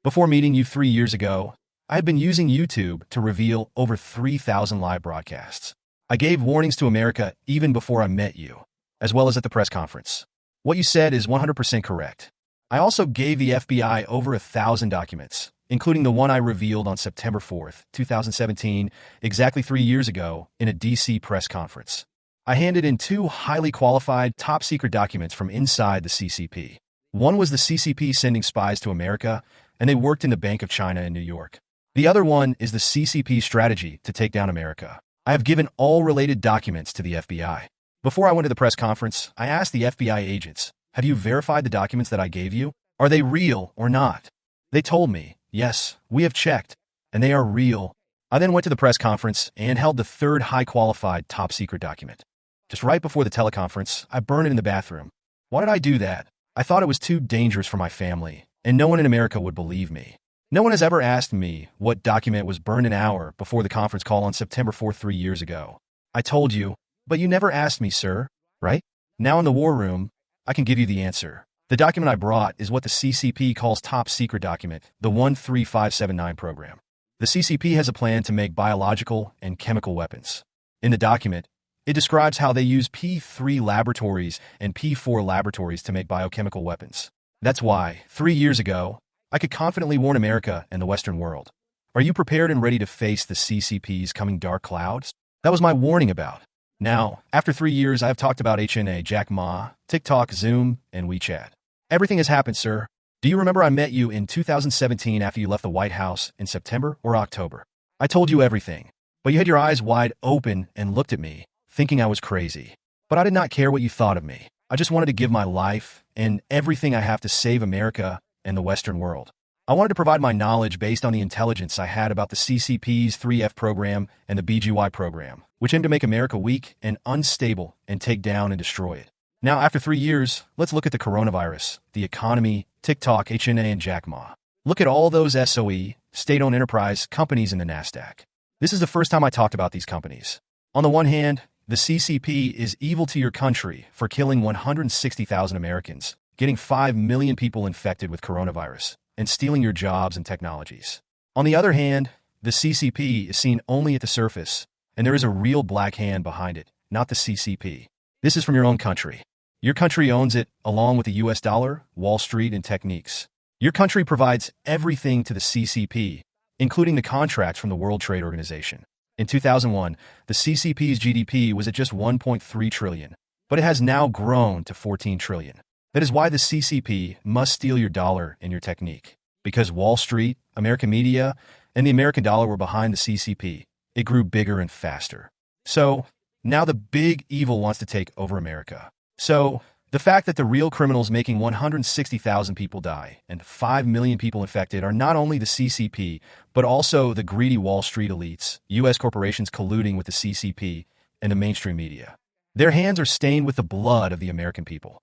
Before meeting you 3 years ago, I had been using YouTube to reveal over 3,000 live broadcasts. I gave warnings to America even before I met you, as well as at the press conference. What you said is 100% correct. I also gave the FBI over 1,000 documents, including the one I revealed on September 4th, 2017, exactly 3 years ago, in a DC press conference. I handed in 2 highly qualified, top-secret documents from inside the CCP. One was the CCP sending spies to America, and they worked in the Bank of China in New York. The other one is the CCP strategy to take down America. I have given all related documents to the FBI. Before I went to the press conference, I asked the FBI agents, "Have you verified the documents that I gave you? Are they real or not?" They told me, "Yes, we have checked, and they are real." I then went to the press conference and held the 3rd high-qualified top-secret document. Just right before the teleconference, I burned it in the bathroom. Why did I do that? I thought it was too dangerous for my family, and no one in America would believe me. No one has ever asked me what document was burned an hour before the conference call on September 4th 3 years ago. I told you, but you never asked me, sir, right? Now in the war room, I can give you the answer. The document I brought is what the CCP calls top secret document, the 13579 program. The CCP has a plan to make biological and chemical weapons. In the document, it describes how they use P3 laboratories and P4 laboratories to make biochemical weapons. That's why, 3 years ago, I could confidently warn America and the Western world. Are you prepared and ready to face the CCP's coming dark clouds? That was my warning about. Now, after 3 years, I have talked about HNA, Jack Ma, TikTok, Zoom, and WeChat. Everything has happened, sir. Do you remember I met you in 2017 after you left the White House in September or October? I told you everything, but you had your eyes wide open and looked at me, thinking I was crazy. But I did not care what you thought of me. I just wanted to give my life and everything I have to save America and the Western world. I wanted to provide my knowledge based on the intelligence I had about the CCP's 3F program and the BGY program, which aim to make America weak and unstable and take down and destroy it. Now, after 3 years, let's look at the coronavirus, the economy, TikTok, HNA, and Jack Ma. Look at all those SOE, state-owned enterprise companies in the NASDAQ. This is the first time I talked about these companies. On the one hand, the CCP is evil to your country for killing 160,000 Americans, getting 5 million people infected with coronavirus, and stealing your jobs and technologies. On the other hand, the CCP is seen only at the surface, and there is a real black hand behind it, not the CCP. This is from your own country. Your country owns it, along with the US dollar, Wall Street, and techniques. Your country provides everything to the CCP, including the contracts from the World Trade Organization. In 2001, the CCP's GDP was at just 1.3 trillion, but it has now grown to 14 trillion. That is why the CCP must steal your dollar and your technique. Because Wall Street, American media, and the American dollar were behind the CCP, it grew bigger and faster. So, now the big evil wants to take over America. So, the fact that the real criminals making 160,000 people die and 5 million people infected are not only the CCP, but also the greedy Wall Street elites, U.S. corporations colluding with the CCP, and the mainstream media. Their hands are stained with the blood of the American people.